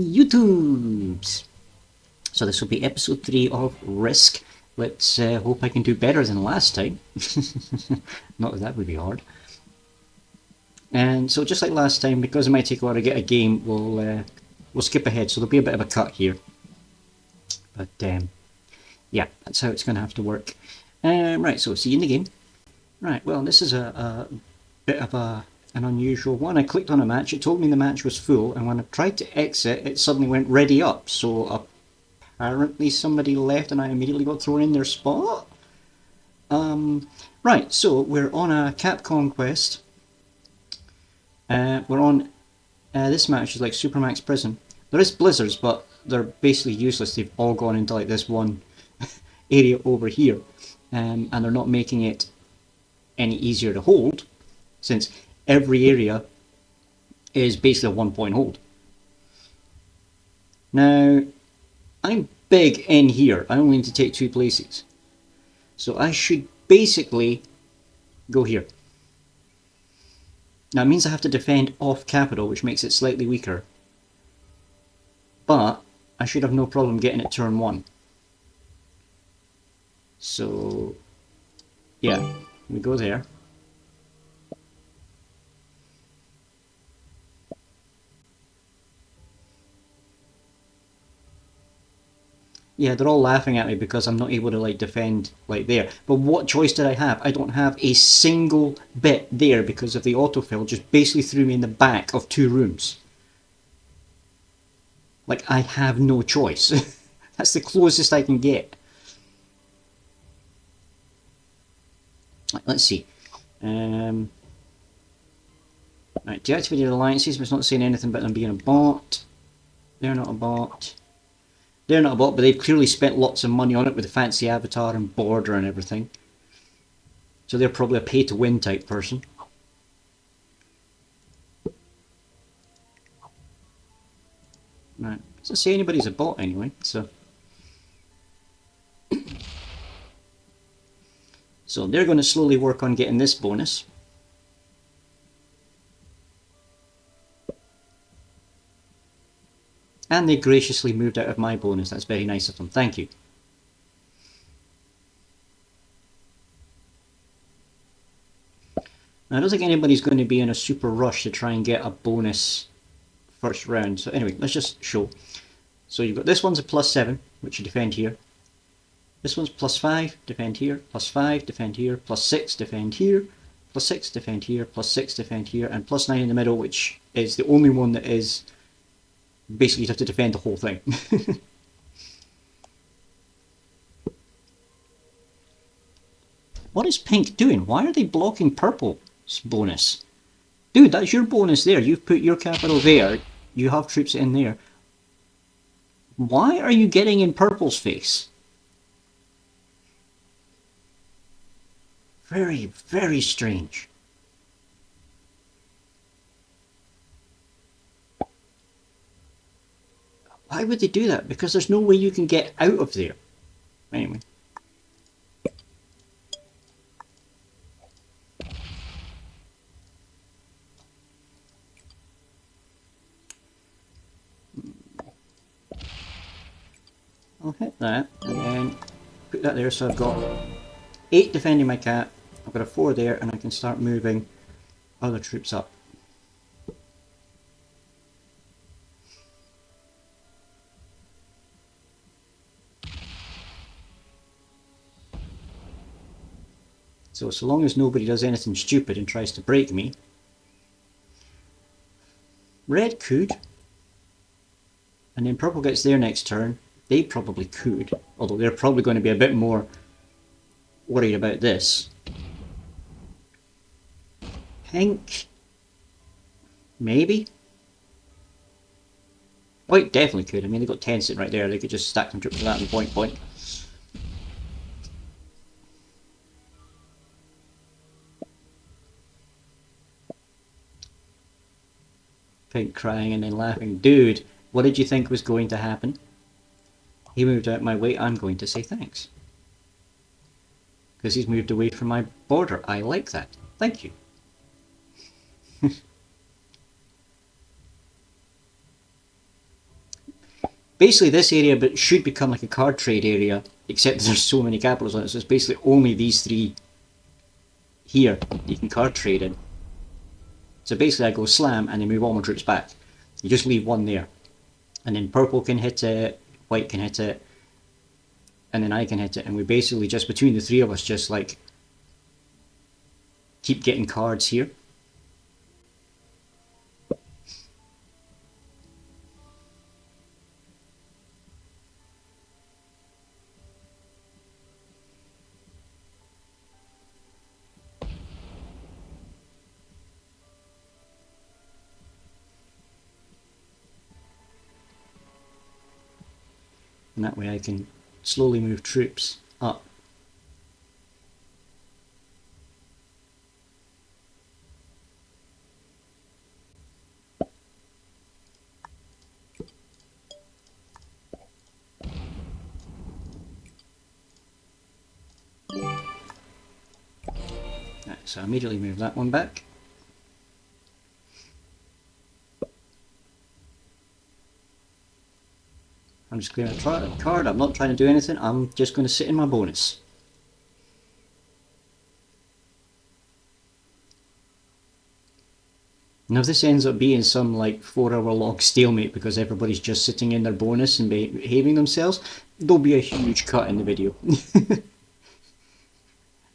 YouTubes. So this will be episode 3 of Risk. Let's hope I can do better than last time. Not that that would be hard. And so just like last time, because it might take a while to get a game, we'll skip ahead. So there'll be a bit of a cut here. But yeah, that's how it's going to have to work. Right, so see you in the game. Right, well, this is a bit of an unusual one. I clicked on a match, it told me the match was full, and when I tried to exit, it suddenly went ready up. So apparently somebody left and I immediately got thrown in their spot. Right, so we're on a Capcom quest. We're on this match is like Supermax Prison. There is blizzards, but they're basically useless. They've all gone into like this one area over here, and they're not making it any easier to hold, since every area is basically a 1 point hold. Now, I'm big in here. I only need to take 2 places. So I should basically go here. Now it means I have to defend off capital, which makes it slightly weaker. But I should have no problem getting it turn 1. So yeah, we go there. Yeah, they're all laughing at me because I'm not able to like defend like there. But what choice did I have? I don't have a single bit there because of the autofill just basically threw me in the back of 2 rooms. Like, I have no choice. That's the closest I can get. Let's see. Right, deactivated alliances, but it's not saying anything about them being a bot. They're not a bot. They're not a bot, but they've clearly spent lots of money on it with the fancy avatar and border and everything. So they're probably a pay-to-win type person. Right. Doesn't say anybody's a bot anyway, so... So they're going to slowly work on getting this bonus. And they graciously moved out of my bonus. That's very nice of them. Thank you. Now, I don't think anybody's going to be in a super rush to try and get a bonus first round. So anyway, let's just show. So you've got this one's a +7, which you defend here. This one's +5, defend here. +5, defend here. +6, defend here. +6, defend here. +6, defend here. And +9 in the middle, which is the only one that is... Basically, you have to defend the whole thing. What is pink doing? Why are they blocking purple's bonus? Dude, that's your bonus there. You've put your capital there. You have troops in there. Why are you getting in purple's face? Very, very strange. Why would they do that? Because there's no way you can get out of there. Anyway. I'll hit that and then put that there, so I've got 8 defending my cat, I've got a 4 there, and I can start moving other troops up. So long as nobody does anything stupid and tries to break me. Red could. And then purple gets their next turn. They probably could. Although they're probably going to be a bit more worried about this. Pink. Maybe. White definitely could. I mean, they've got 10 sitting right there. They could just stack them troops for that and point. Pink crying and then laughing. Dude, what did you think was going to happen? He moved out my way. I'm going to say thanks. Because he's moved away from my border. I like that. Thank you. basically this area but should become like a card trade area, except there's so many capitals on it, so it's basically only these three here you can card trade in. So basically I go slam and then move all my troops back. You just leave one there. And then purple can hit it, white can hit it, and then I can hit it, and we basically just, between the three of us, just like keep getting cards here. And that way I can slowly move troops up. Right, so I immediately move that one back. I'm just going to try a card, I'm not trying to do anything, I'm just going to sit in my bonus. Now if this ends up being some like 4-hour long stalemate because everybody's just sitting in their bonus and behaving themselves, there'll be a huge cut in the video.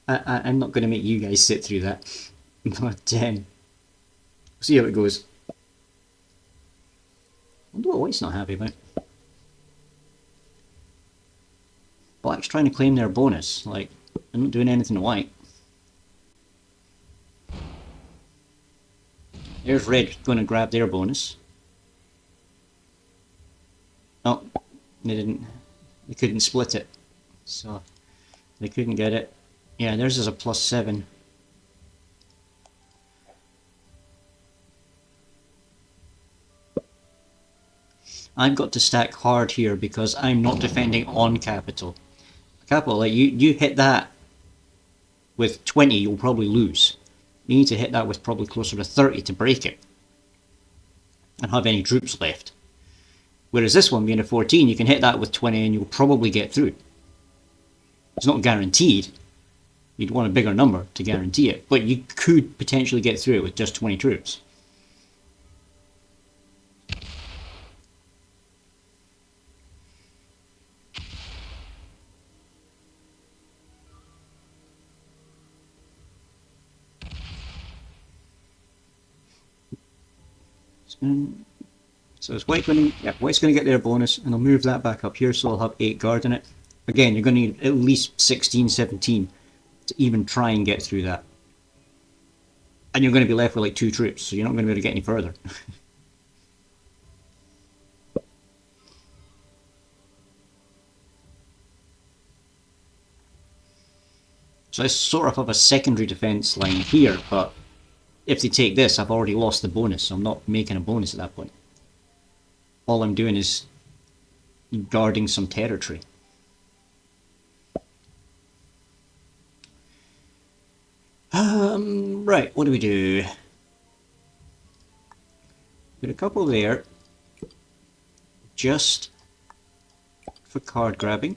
I'm not going to make you guys sit through that, but see how it goes. I wonder what White's not happy about. Black's trying to claim their bonus, like, I'm not doing anything to White. There's Red going to grab their bonus. Oh, they couldn't split it, so they couldn't get it. Yeah, theirs is a +7. I've got to stack hard here because I'm not defending on capital. Capital, like you hit that with 20, you'll probably lose. You need to hit that with probably closer to 30 to break it and have any troops left. Whereas this one being a 14, you can hit that with 20 and you'll probably get through. It's not guaranteed. You'd want a bigger number to guarantee it, but you could potentially get through it with just 20 troops. So is White going to, yeah, White's going to get their bonus, and I'll move that back up here so I'll have 8 guard in it. Again, you're going to need at least 16, 17 to even try and get through that. And you're going to be left with like 2 troops, so you're not going to be able to get any further. So I sort of have a secondary defense line here, but if they take this, I've already lost the bonus, so I'm not making a bonus at that point. All I'm doing is guarding some territory. Right, what do we do? Put a couple there, just for card grabbing.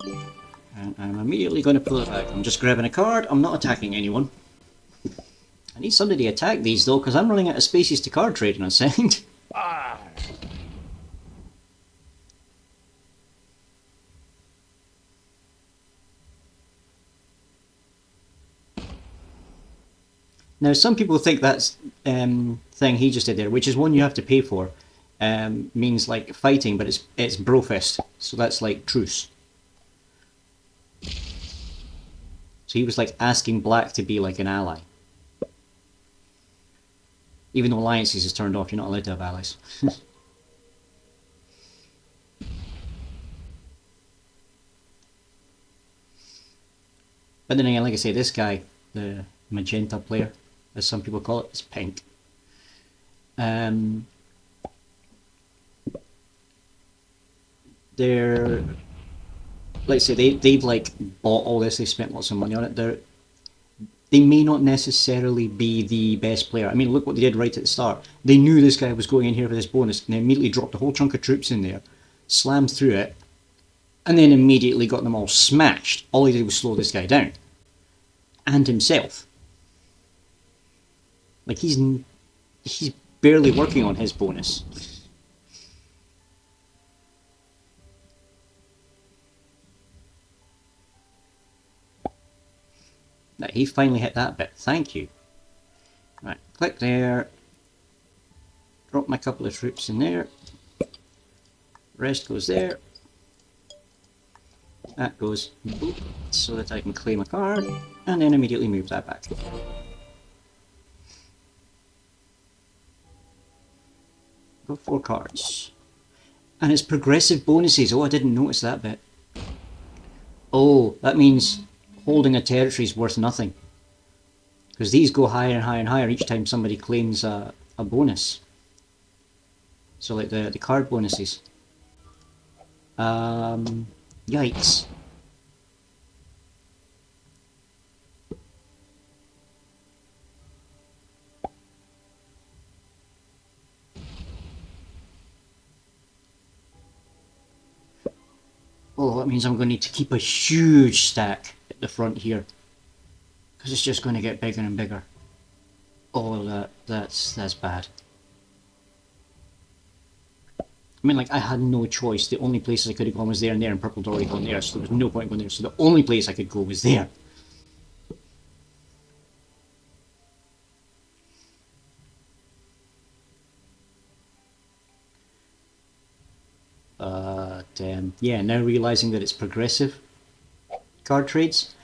And I'm immediately going to pull it back. I'm just grabbing a card, I'm not attacking anyone. I need somebody to attack these though, because I'm running out of spaces to card trade in a second. Now some people think that's thing he just did there, which is one you have to pay for, means like fighting, but it's brofist, so that's like truce. So he was like asking Black to be like an ally. Even though alliances is turned off, you're not allowed to have allies. But then again, like I say, this guy, the magenta player, as some people call it, is pink. They're, like I say, they've like bought all this, they spent lots of money on it. they may not necessarily be the best player. I mean, look what they did right at the start. They knew this guy was going in here for this bonus, and they immediately dropped a whole chunk of troops in there, slammed through it, and then immediately got them all smashed. All he did was slow this guy down. And himself. Like, he's barely working on his bonus. Right, he finally hit that bit. Thank you. Right, click there. Drop my couple of troops in there. Rest goes there. That goes boop, so that I can claim a card, and then immediately move that back. Got 4 cards. And it's progressive bonuses. Oh, I didn't notice that bit. Oh, that means holding a territory is worth nothing. Because these go higher and higher and higher each time somebody claims a bonus. So like the card bonuses. Yikes. Oh, that means I'm going to need to keep a huge stack at the front here. Because it's just going to get bigger and bigger. Oh, that's bad. I mean, like, I had no choice. The only places I could have gone was there and there, and purple already gone there, so there was no point going there. So the only place I could go was there. Yeah, now realizing that it's progressive card trades.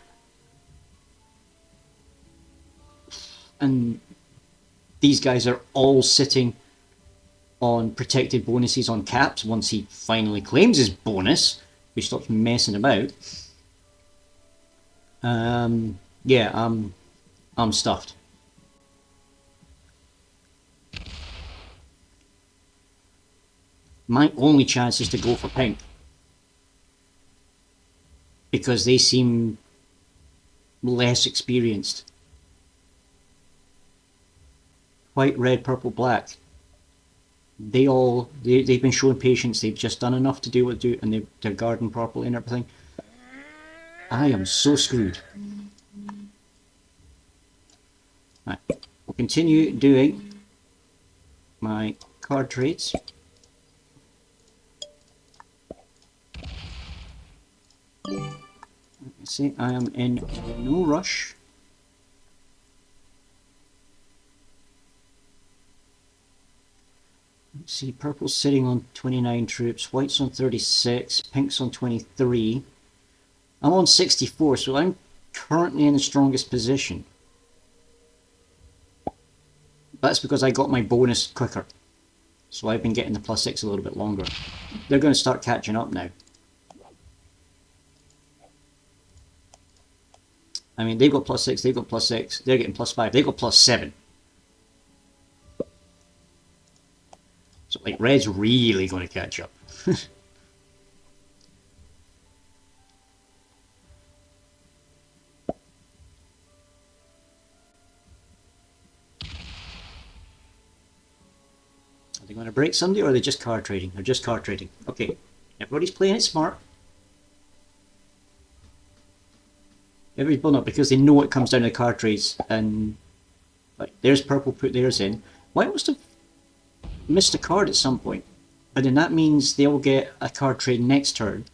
And these guys are all sitting on protected bonuses on caps once he finally claims his bonus, he stops messing about. Yeah, I'm stuffed. My only chance is to go for pink. Because they seem less experienced. White, red, purple, black. They've been showing patience. They've just done enough to do what they do, and they're guarding properly and everything. I am so screwed. Right, we'll continue doing my card trades. See, I am in no rush. Let's see, purple's sitting on 29 troops, white's on 36, pink's on 23. I'm on 64, so I'm currently in the strongest position. That's because I got my bonus quicker. So I've been getting the +6 a little bit longer. They're going to start catching up now. I mean, they've got +6, they've got +6, they're getting +5, they've got +7. So, like, red's really going to catch up. Are they going to break somebody, or are they just card trading? They're just card trading. Okay, everybody's playing it smart. Everybody's blown up because they know it comes down to the card trades, and like, there's purple put theirs in. White must have missed a card at some point, but then that means they'll get a card trade next turn.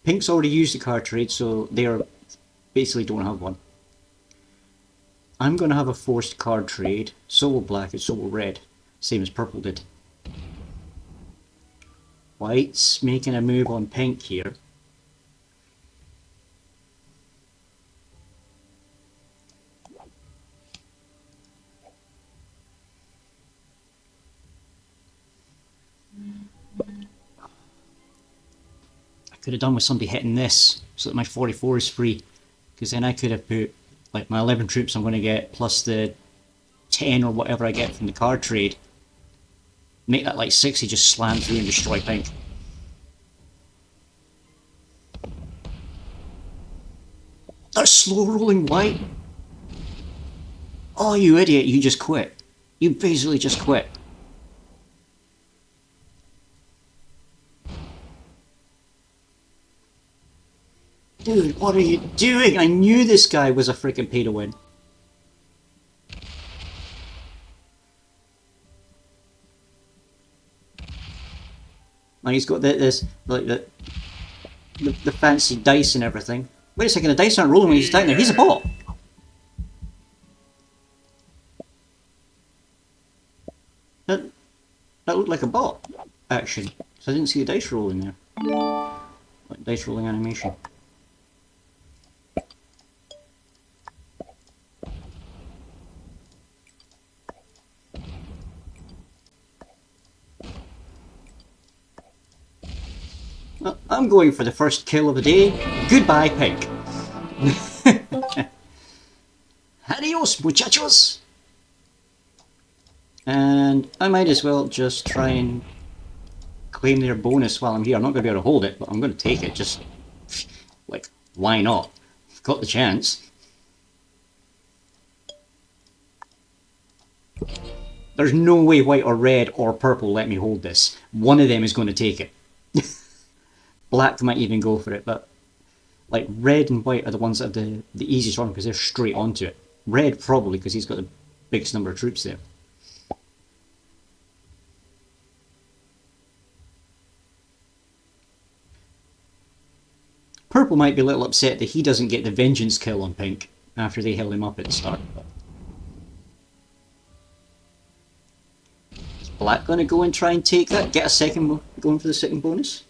Pink's already used a card trade, so they're basically don't have one. I'm going to have a forced card trade. So will black and so will red, same as purple did. White's making a move on pink here. Could have done with somebody hitting this so that my 44 is free, because then I could have put like my 11 troops I'm going to get plus the 10 or whatever I get from the card trade, make that like 60, just slam through and destroy pink. That's slow rolling white. Oh, you idiot, you just quit. You basically just quit. Dude, what are you doing? I knew this guy was a freaking pay to win. Like he's got this like the fancy dice and everything. Wait a second, the dice aren't rolling when he's down there. He's a bot. That looked like a bot action. So I didn't see the dice rolling there. Like dice rolling animation. I'm going for the first kill of the day. Goodbye, Pink. Adios, muchachos! And I might as well just try and claim their bonus while I'm here. I'm not going to be able to hold it, but I'm going to take it. Just, like, why not? Got the chance. There's no way white or red or purple let me hold this. One of them is going to take it. Black might even go for it, but like red and white are the ones that have the easiest run because they're straight onto it. Red probably because he's got the biggest number of troops there. Purple might be a little upset that he doesn't get the vengeance kill on pink after they held him up at the start. But is black going to go and try and take that? Get a second, going for the second bonus?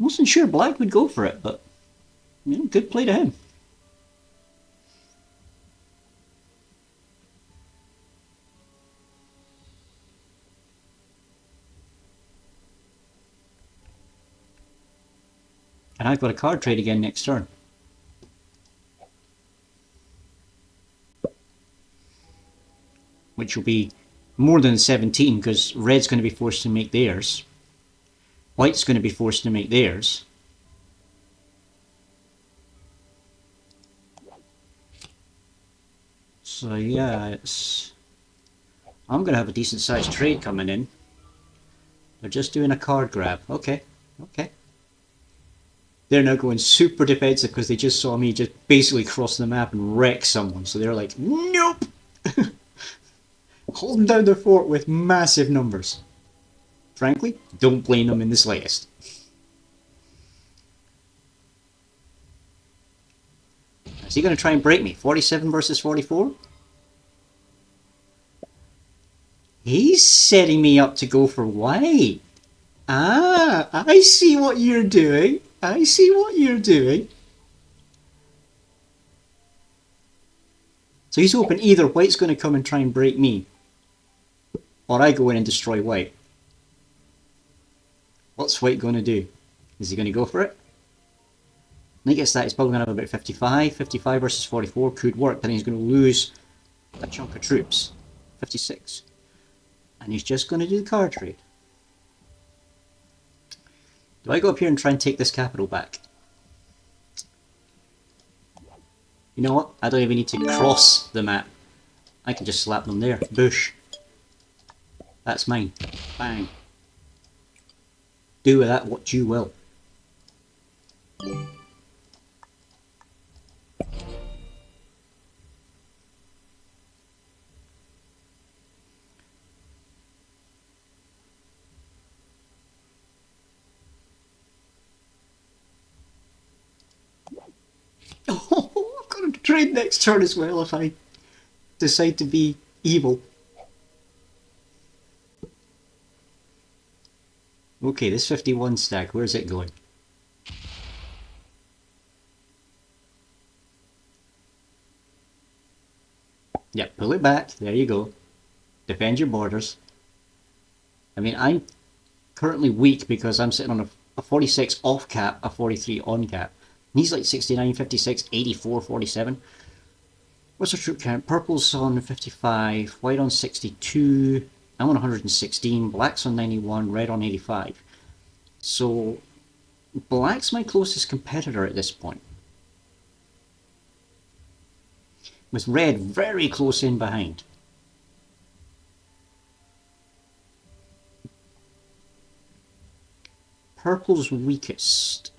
I wasn't sure black would go for it, but you know, good play to him. And I've got a card trade again next turn. Which will be more than 17 because red's going to be forced to make theirs. White's going to be forced to make theirs. So yeah, I'm going to have a decent sized trade coming in. They're just doing a card grab. Okay, okay. They're now going super defensive because they just saw me just basically cross the map and wreck someone. So they're like, nope! Holding down their fort with massive numbers. Frankly, don't blame them in the slightest. Is he going to try and break me? 47 versus 44? He's setting me up to go for white. Ah, I see what you're doing. I see what you're doing. So he's hoping either white's going to come and try and break me, or I go in and destroy white. What's white going to do? Is he going to go for it? When he gets that, he's probably going to have about 55. 55 versus 44 could work, but then he's going to lose a chunk of troops. 56. And he's just going to do the card trade. Do I go up here and try and take this capital back? You know what? I don't even need to cross the map. I can just slap them there. Bush. That's mine. Bang. Do with that what you will. Oh, I've got to trade next turn as well if I decide to be evil. Okay, this 51 stack, where's it going? Yeah, pull it back. There you go. Defend your borders. I mean, I'm currently weak because I'm sitting on a 46 off cap, a 43 on cap. And he's like 69, 56, 84, 47. What's our troop count? Purple's on 55, white on 62, I'm on 116, black's on 91, red on 85. So, black's my closest competitor at this point. with red very close in behind. Purple's weakest.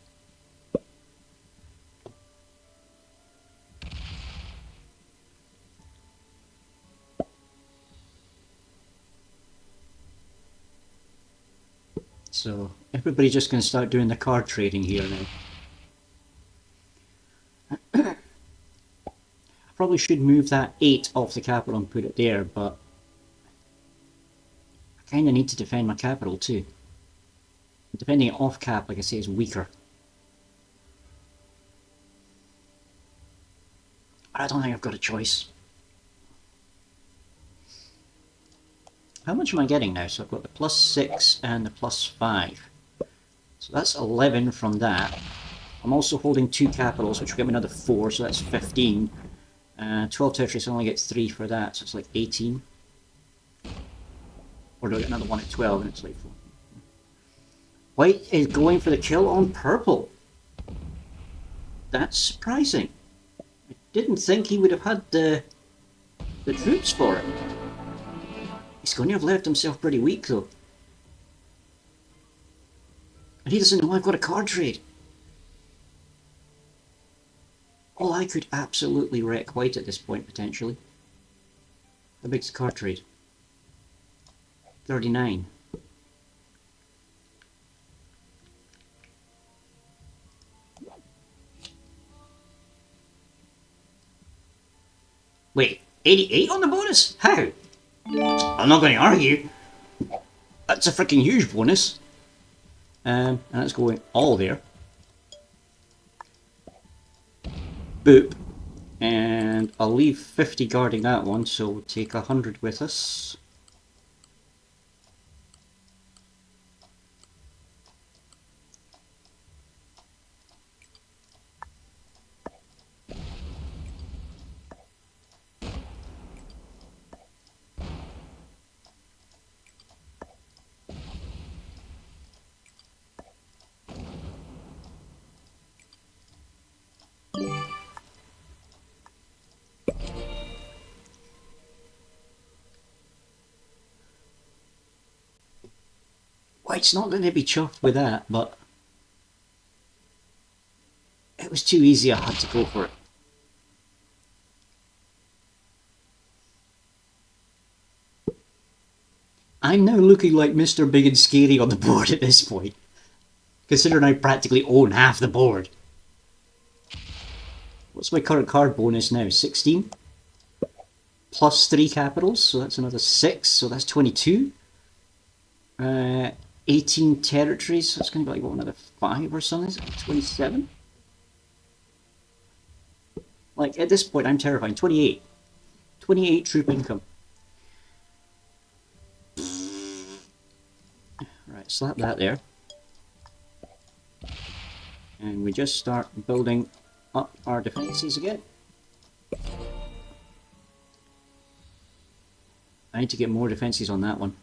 So everybody's just going to start doing the card trading here now. I probably should move that 8 off the capital and put it there, but I kind of need to defend my capital too. Defending it off cap, like I say, is weaker. But I don't think I've got a choice. How much am I getting now? So I've got the +6 and the +5. So that's 11 from that. I'm also holding 2 capitals, which will give me another 4, so that's 15. 12 territories, so I only get 3 for that, so it's like 18. Or do I get another one at 12 and it's like 4? White is going for the kill on purple. That's surprising. I didn't think he would have had the troops for it. He's going to have left himself pretty weak though. And he doesn't know I've got a card trade. Oh, I could absolutely wreck white at this point, potentially. How big's the card trade? 39. Wait, 88 on the bonus? How? I'm not going to argue. That's a freaking huge bonus. And that's going all there. Boop. And I'll leave 50 guarding that one, so we'll take 100 with us. White's not going to be chuffed with that, but it was too easy, I had to go for it. I'm now looking like Mr. Big and Scary on the board at this point, considering I practically own half the board. What's my current card bonus now? 16? Plus 3 capitals, so that's another 6, so that's 22. 18 territories, so it's going to be like, what, another 5 or something? Is it 27? Like, at this point, I'm terrifying. 28. 28 troop income. Right, slap that there. And we just start building up our defences again. I need to get more defences on that one.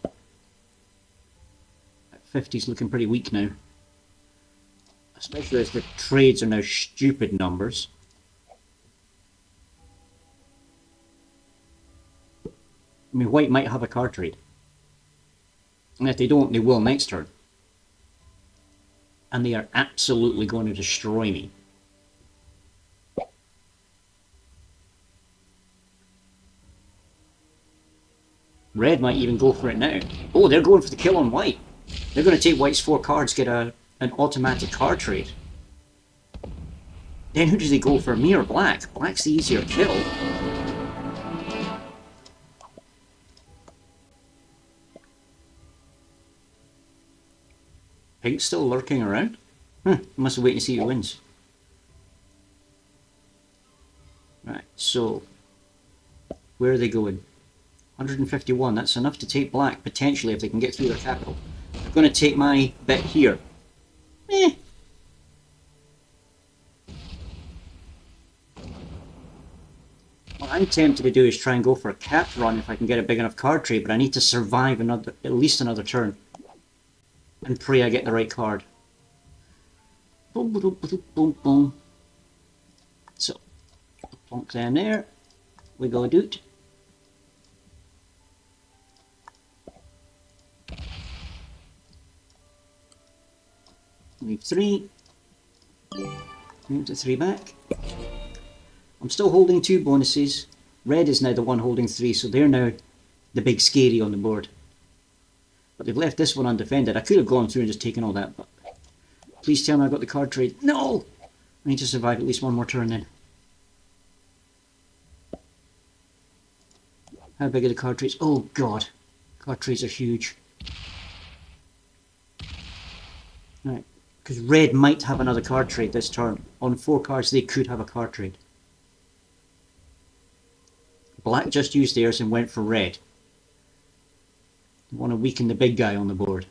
50's looking pretty weak now. Especially as the trades are now stupid numbers. I mean, white might have a card trade. And if they don't, they will next turn. And they are absolutely going to destroy me. Red might even go for it now. Oh, they're going for the kill on white. They're going to take white's 4 cards, get an automatic card trade. Then who does he go for, me or black? Black's the easier kill. Pink's still lurking around? Must wait and see who wins. Right, so where are they going? 151, that's enough to take black, potentially, if they can get through their capital. They're going to take my bet here. What I'm tempted to do is try and go for a capped run if I can get a big enough card trade, but I need to survive at least another turn. And pray I get the right card. Boom, boom, boom, boom, boom. So, plonk them there. We go doot. Leave 3. Move the 3 back. I'm still holding 2 bonuses. Red is now the one holding 3, so they're now the big scary on the board. But they've left this one undefended. I could have gone through and just taken all that, but please tell me I got the card trade. No! I need to survive at least one more turn then. How big are the card trades? Oh god. Card trades are huge. Right. Because red might have another card trade this turn. On 4 cards they could have a card trade. Black just used theirs and went for red. They want to weaken the big guy on the board.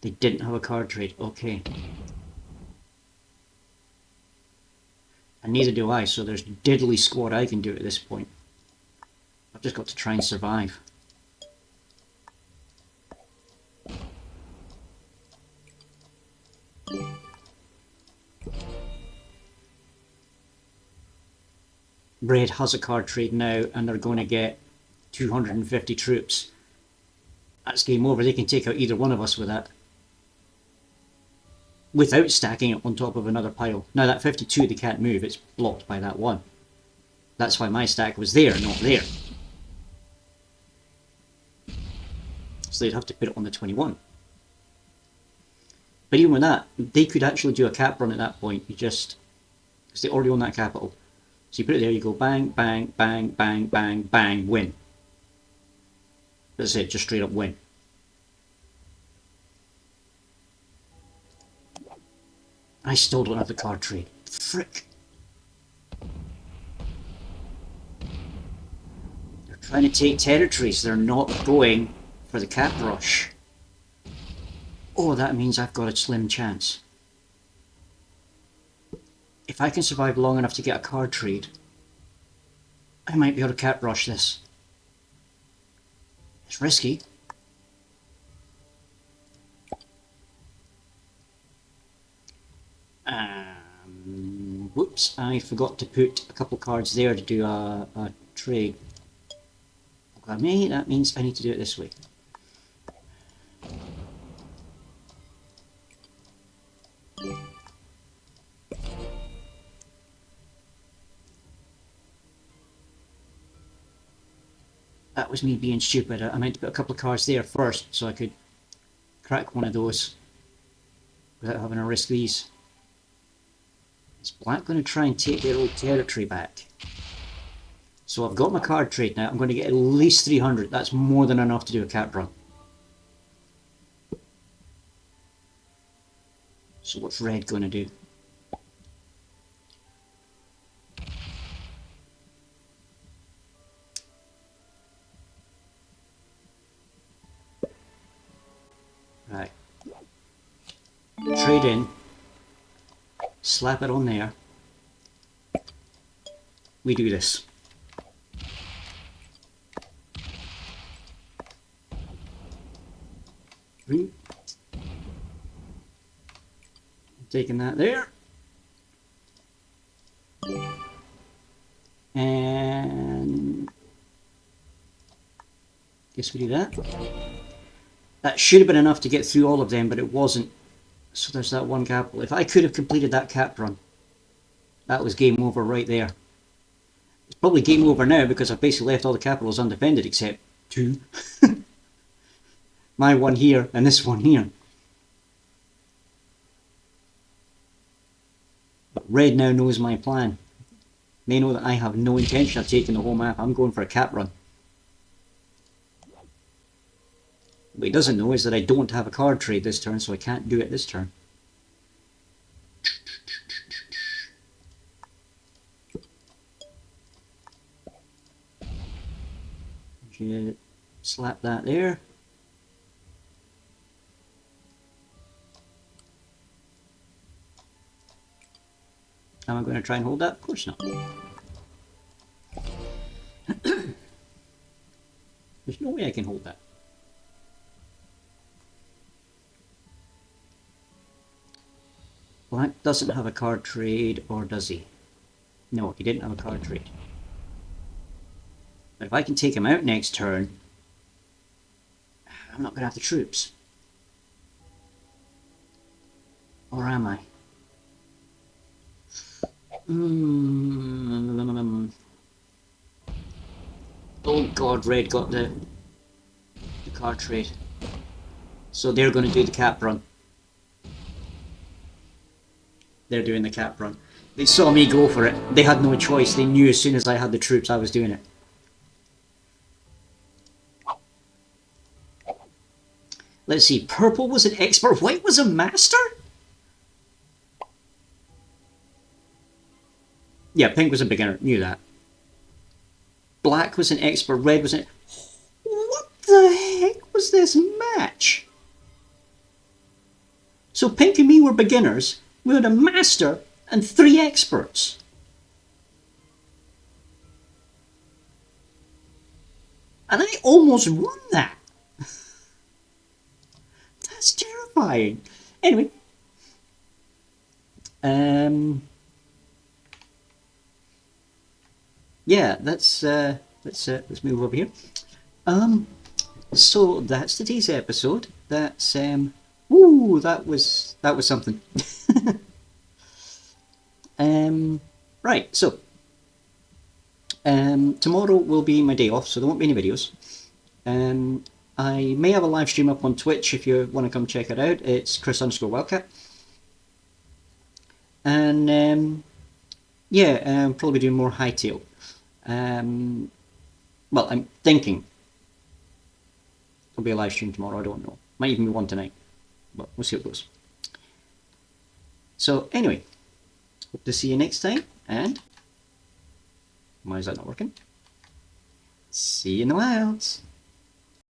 They didn't have a card trade. Okay. And neither do I, so there's diddly squat I can do at this point. I've just got to try and survive. Red has a card trade now and they're going to get 250 troops. That's game over. They can take out either one of us with that. Without stacking it on top of another pile. Now that 52 they can't move, it's blocked by that 1. That's why my stack was there, not there. So they'd have to put it on the 21. But even with that, they could actually do a cap run at that point. You just, because they already own that capital. So you put it there, you go bang, bang, bang, bang, bang, bang, win. That's it, just straight up win. I still don't have the card trade. Frick. They're trying to take territories, they're not going for the cap rush. Oh, that means I've got a slim chance. If I can survive long enough to get a card trade, I might be able to cap rush this. It's risky. Whoops, I forgot to put a couple cards there to do a trade. Okay, that means I need to do it this way. That was me being stupid. I meant to put a couple of cards there first so I could crack one of those without having to risk these. Is Black going to try and take their old territory back? So I've got my card trade now. I'm going to get at least 300. That's more than enough to do a cap run. So what's Red going to do? Right. Trade in. Slap it on there. We do this. Taking that there. And guess we do that. That should have been enough to get through all of them, but it wasn't. So there's that one capital. If I could have completed that cap run, that was game over right there. It's probably game over now because I've basically left all the capitals undefended except 2. My one here and this one here. But Red now knows my plan. They know that I have no intention of taking the whole map. I'm going for a cap run. What he doesn't know is that I don't have a card trade this turn, so I can't do it this turn. Just slap that there. Am I going to try and hold that? Of course not. There's no way I can hold that. Black doesn't have a card trade, or does he? No, he didn't have a card trade. But if I can take him out next turn, I'm not going to have the troops. Or am I? Oh god, red got the card trade. So they're going to do the cap run. They're doing the cap run. They saw me go for it. They had no choice. They knew as soon as I had the troops I was doing it. Let's see. Purple was an expert. White was a master? Yeah, pink was a beginner. Knew that. Black was an expert. Red was an... What the heck was this match? So pink and me were beginners. We had a master and 3 experts. And I almost won that. That's terrifying. Anyway. Yeah, let's move over here. So that's today's episode. That's woo, that was something. Right, so tomorrow will be my day off, so there won't be any videos. I may have a live stream up on Twitch if you want to come check it out. It's Chris_Wildcat. And yeah, probably doing more Hytale. Well, I'm thinking there'll be a live stream tomorrow. I don't know. Might even be one tonight, but we'll see how it goes. So anyway, hope to see you next time. And why is that not working? See you in the wilds.